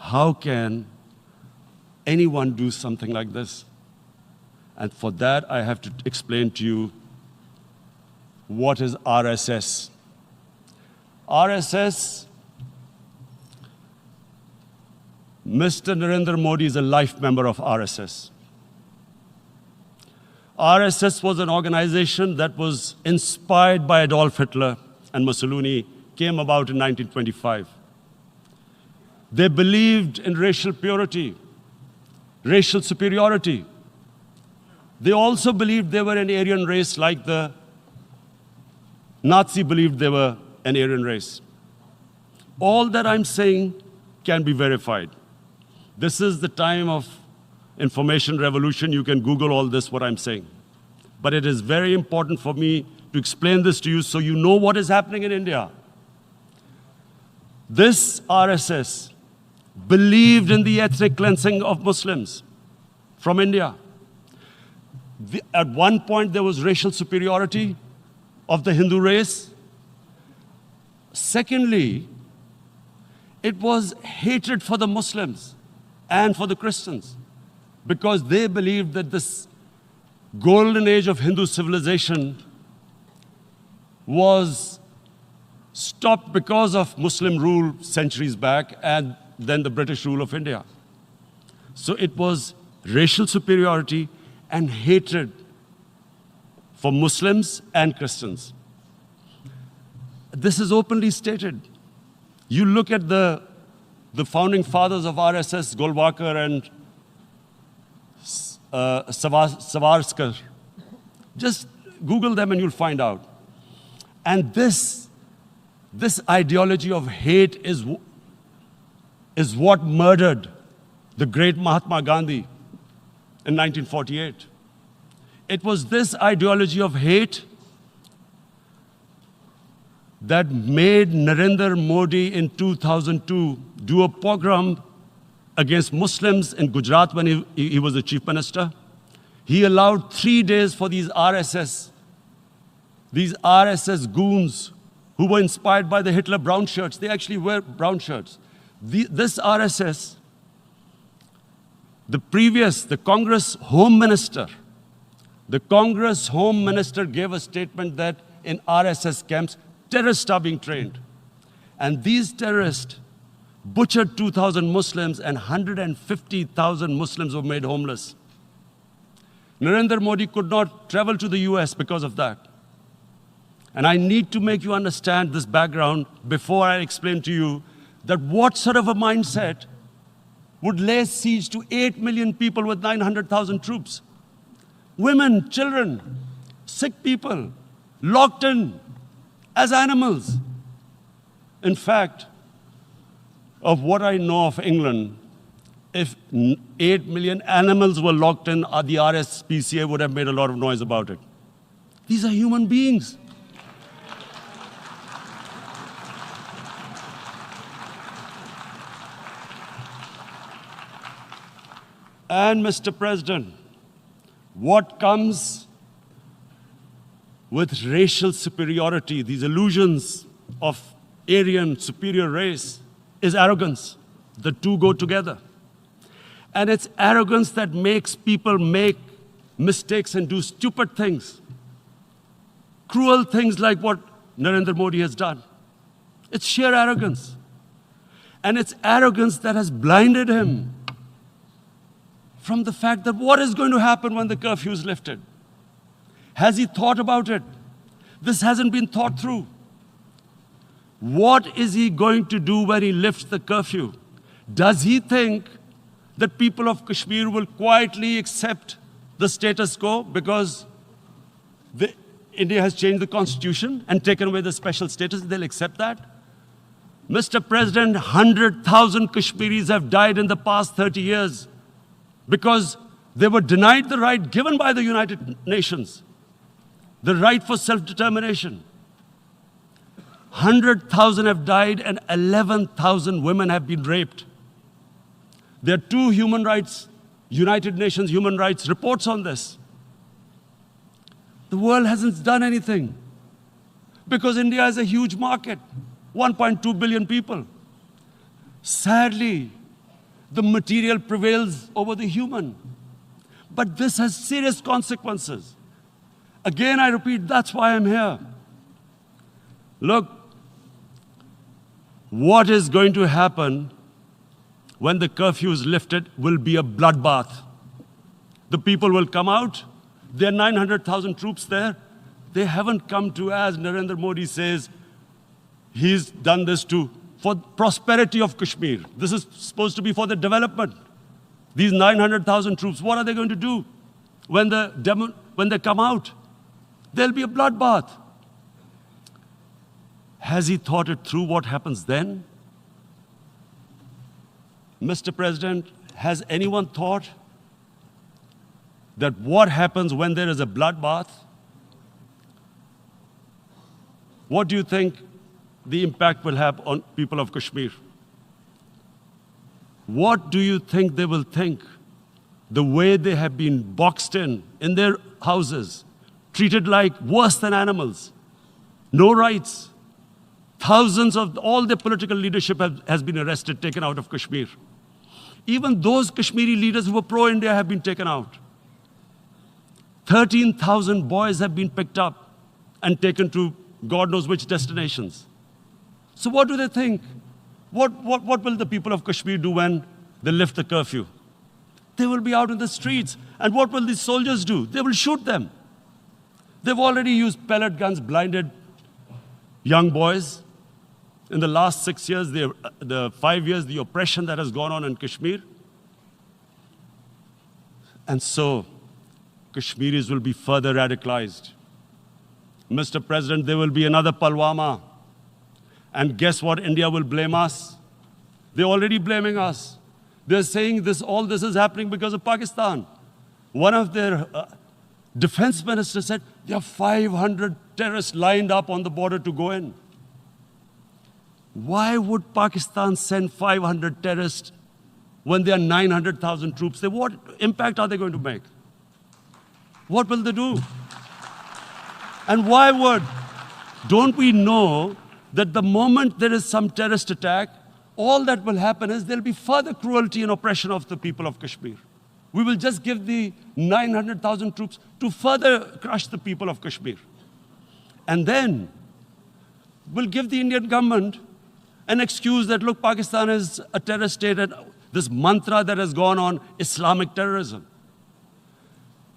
how can anyone do something like this? And for that, I have to explain to you what is RSS. RSS, Mr. Narendra Modi is a life member of RSS. RSS was an organization that was inspired by Adolf Hitler and Mussolini, came about in 1925. They believed in racial purity, racial superiority. They also believed they were an Aryan race like the Nazi believed they were an Aryan race. All that I'm saying can be verified. This is the time of information revolution. You can Google all this, what I'm saying. But it is very important for me to explain this to you so you know what is happening in India. This RSS believed in the ethnic cleansing of Muslims from India. At one point, there was racial superiority of the Hindu race. Secondly, it was hatred for the Muslims and for the Christians because they believed that this golden age of Hindu civilization was stopped because of Muslim rule centuries back and then the British rule of India. So it was racial superiority and hatred for Muslims and Christians. This is openly stated. You look at the founding fathers of RSS, Golwalkar and Savarkar. Just Google them and you'll find out. And this ideology of hate is what murdered the great Mahatma Gandhi in 1948. It was this ideology of hate that made Narendra Modi in 2002 do a pogrom against Muslims in Gujarat when he was the chief minister. He allowed 3 days for these RSS goons who were inspired by the Hitler brown shirts. They actually wear brown shirts. This RSS, the Congress Home Minister gave a statement that in RSS camps, terrorists are being trained. And these terrorists butchered 2,000 Muslims and 150,000 Muslims were made homeless. Narendra Modi could not travel to the US because of that. And I need to make you understand this background before I explain to you that what sort of a mindset would lay siege to 8 million people with 900,000 troops. Women, children, sick people, locked in as animals. In fact, of what I know of England, if 8 million animals were locked in, the RSPCA would have made a lot of noise about it. These are human beings. And Mr. President, what comes with racial superiority, these illusions of Aryan superior race, is arrogance. The two go together. And it's arrogance that makes people make mistakes and do stupid things. Cruel things like what Narendra Modi has done. It's sheer arrogance. And it's arrogance that has blinded him from the fact that what is going to happen when the curfew is lifted? Has he thought about it? This hasn't been thought through. What is he going to do when he lifts the curfew? Does he think that people of Kashmir will quietly accept the status quo because India has changed the constitution and taken away the special status? They'll accept that? Mr. President, 100,000 Kashmiris have died in the past 30 years because they were denied the right given by the United Nations, the right for self-determination. 100,000 have died and 11,000 women have been raped. There are 2 human rights, United Nations human rights reports on this. The world hasn't done anything because India is a huge market, 1.2 billion people. Sadly, The material prevails over the human. But this has serious consequences. Again, I repeat, that's why I'm here. Look, what is going to happen when the curfew is lifted will be a bloodbath. The people will come out. There are 900,000 troops there. They haven't come to, as Narendra Modi says, he's done this for prosperity of Kashmir. This is supposed to be for the development. These 900,000 troops, what are they going to do when they come out? There'll be a bloodbath. Has he thought it through what happens then? Mr. President, has anyone thought that what happens when there is a bloodbath? What do you think the impact will have on people of Kashmir? What do you think they will think? The way they have been boxed in their houses, treated like worse than animals, no rights. Thousands of all the political leadership has been arrested, taken out of Kashmir. Even those Kashmiri leaders who were pro-India have been taken out. 13,000 boys have been picked up and taken to God knows which destinations. So what do they think? What will the people of Kashmir do when they lift the curfew? They will be out in the streets. And what will these soldiers do? They will shoot them. They've already used pellet guns, blinded young boys. In the last 6 years, the 5 years, the oppression that has gone on in Kashmir. And so, Kashmiris will be further radicalized. Mr. President, there will be another Pulwama. And guess what? India will blame us. They're already blaming us. They're saying all this is happening because of Pakistan. One of their defense ministers said, there are 500 terrorists lined up on the border to go in. Why would Pakistan send 500 terrorists when there are 900,000 troops? What impact are they going to make? What will they do? And don't we know that the moment there is some terrorist attack, all that will happen is there'll be further cruelty and oppression of the people of Kashmir. We will just give the 900,000 troops to further crush the people of Kashmir. And then we'll give the Indian government an excuse that, look, Pakistan is a terrorist state, and this mantra that has gone on, Islamic terrorism.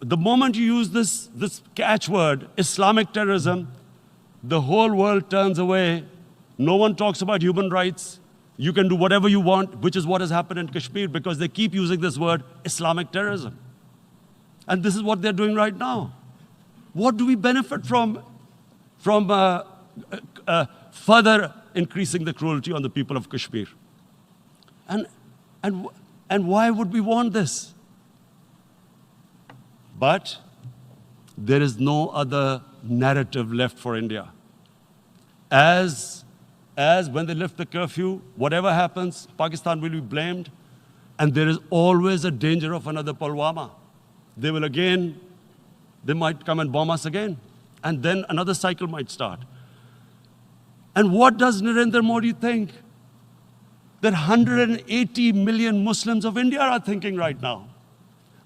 The moment you use this catchword, Islamic terrorism, the whole world turns away. No one talks about human rights. You can do whatever you want, which is what has happened in Kashmir, because they keep using this word, Islamic terrorism. And this is what they're doing right now. What do we benefit from further increasing the cruelty on the people of Kashmir? And why would we want this? But there is no other narrative left for India. As when they lift the curfew, whatever happens, Pakistan will be blamed, and there is always a danger of another Pulwama. They might come and bomb us again, and then another cycle might start. And what does Narendra Modi think? That 180 million Muslims of India are thinking right now.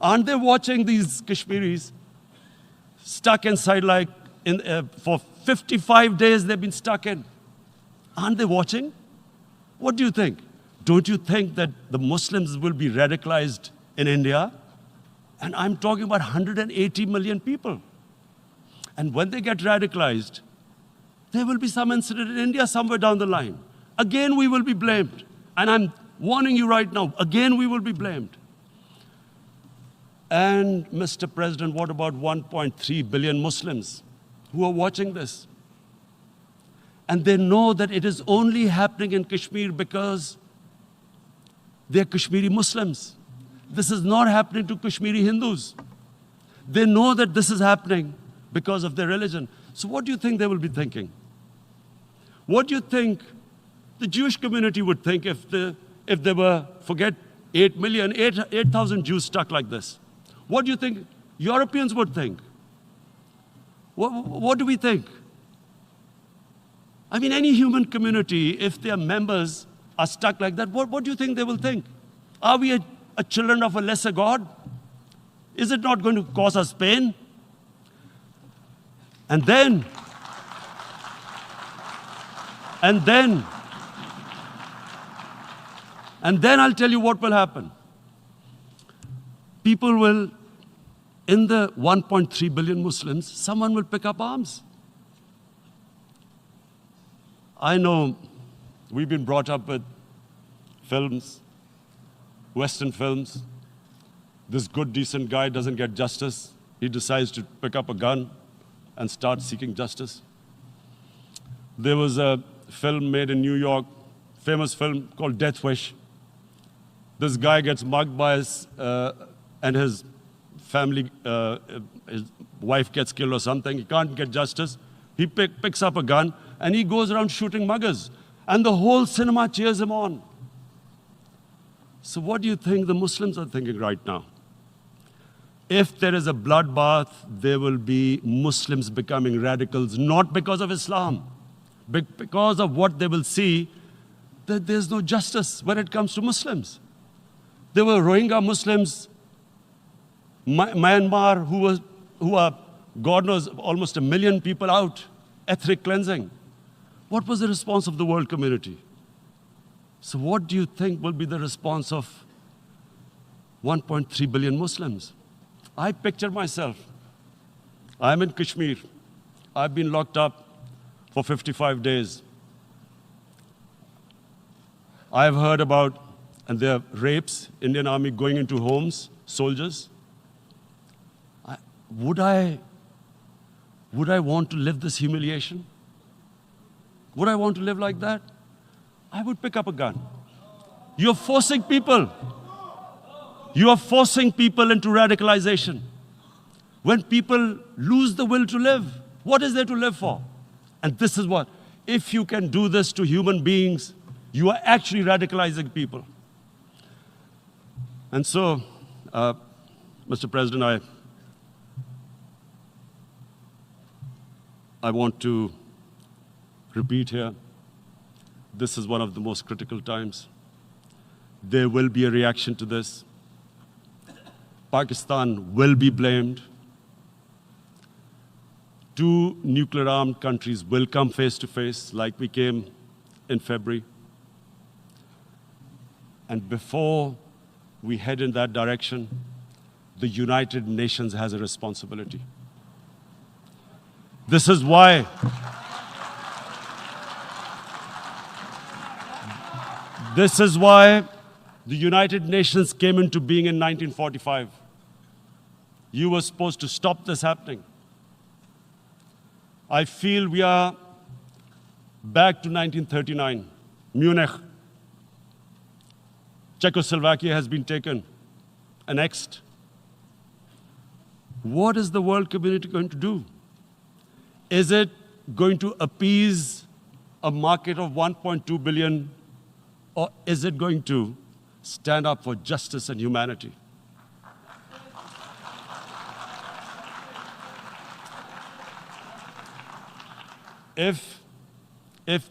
Aren't they watching these Kashmiris stuck inside for 55 days they've been stuck in? Aren't they watching? What do you think? Don't you think that the Muslims will be radicalized in India? And I'm talking about 180 million people. And when they get radicalized, there will be some incident in India somewhere down the line. Again, we will be blamed. And I'm warning you right now, again, we will be blamed. And Mr. President, what about 1.3 billion Muslims who are watching this? And they know that it is only happening in Kashmir because they're Kashmiri Muslims. This is not happening to Kashmiri Hindus. They know that this is happening because of their religion. So what do you think they will be thinking? What do you think the Jewish community would think if there were, forget 8,000 Jews stuck like this? What do you think Europeans would think? What do we think? I mean, any human community, if their members are stuck like that, what do you think they will think? Are we a children of a lesser God? Is it not going to cause us pain? And then I'll tell you what will happen. People will, in the 1.3 billion Muslims, someone will pick up arms. I know we've been brought up with films, Western films. This good, decent guy doesn't get justice. He decides to pick up a gun and start seeking justice. There was a film made in New York, famous film called Death Wish. This guy gets mugged by and his family, his wife gets killed or something. He can't get justice. He picks up a gun and he goes around shooting muggers. And the whole cinema cheers him on. So what do you think the Muslims are thinking right now? If there is a bloodbath, there will be Muslims becoming radicals, not because of Islam, but because of what they will see, that there's no justice when it comes to Muslims. There were Rohingya Muslims, Myanmar, who are, God knows, almost 1 million people out, ethnic cleansing. What was the response of the world community? So what do you think will be the response of 1.3 billion Muslims? I picture myself. I'm in Kashmir. I've been locked up for 55 days. I've heard about, and there are rapes, Indian Army going into homes, soldiers. Would I want to live this humiliation? Would I want to live like that? I would pick up a gun. You're forcing people. You are forcing people into radicalization. When people lose the will to live, what is there to live for? And this is what, if you can do this to human beings, you are actually radicalizing people. And so, Mr. President, I want to repeat here, this is one of the most critical times. There will be a reaction to this. Pakistan will be blamed. 2 nuclear-armed countries will come face to face like we came in February. And before we head in that direction, the United Nations has a responsibility. This is why the United Nations came into being in 1945. You were supposed to stop this happening. I feel we are back to 1939, Munich. Czechoslovakia has been taken, annexed. What is the world community going to do? Is it going to appease a market of 1.2 billion, or is it going to stand up for justice and humanity? If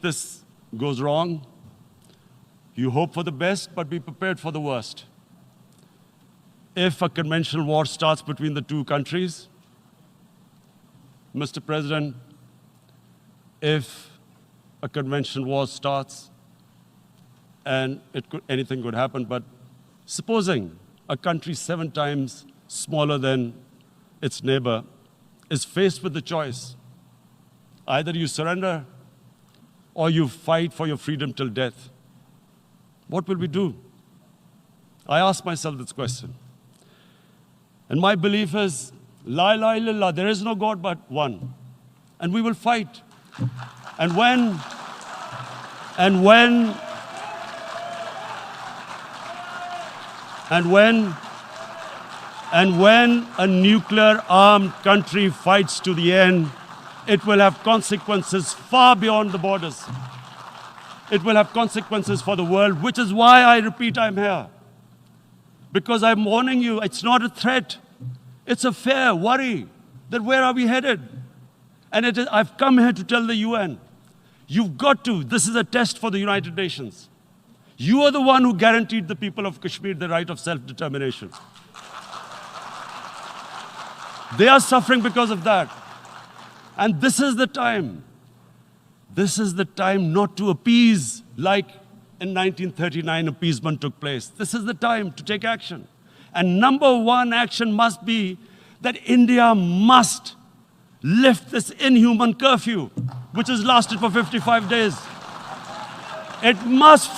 this goes wrong, you hope for the best, but be prepared for the worst. If a conventional war starts between the 2 countries, Mr. President, if a conventional war starts, and anything could happen, but supposing a country 7 times smaller than its neighbor is faced with the choice, either you surrender or you fight for your freedom till death, what will we do? I ask myself this question. And my belief is, La ilaha illallah, there is no God but one. And we will fight. And when a nuclear-armed country fights to the end, it will have consequences far beyond the borders. It will have consequences for the world, which is why I repeat I'm here. Because I'm warning you, it's not a threat. It's a fair worry that where are we headed? And I've come here to tell the UN, you've got to, this is a test for the United Nations. You are the one who guaranteed the people of Kashmir the right of self-determination. They are suffering because of that. And this is the time. This is the time not to appease like in 1939 appeasement took place. This is the time to take action. And number one action must be that India must lift this inhuman curfew, which has lasted for 55 days. It must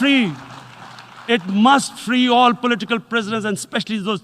free all political prisoners, and especially those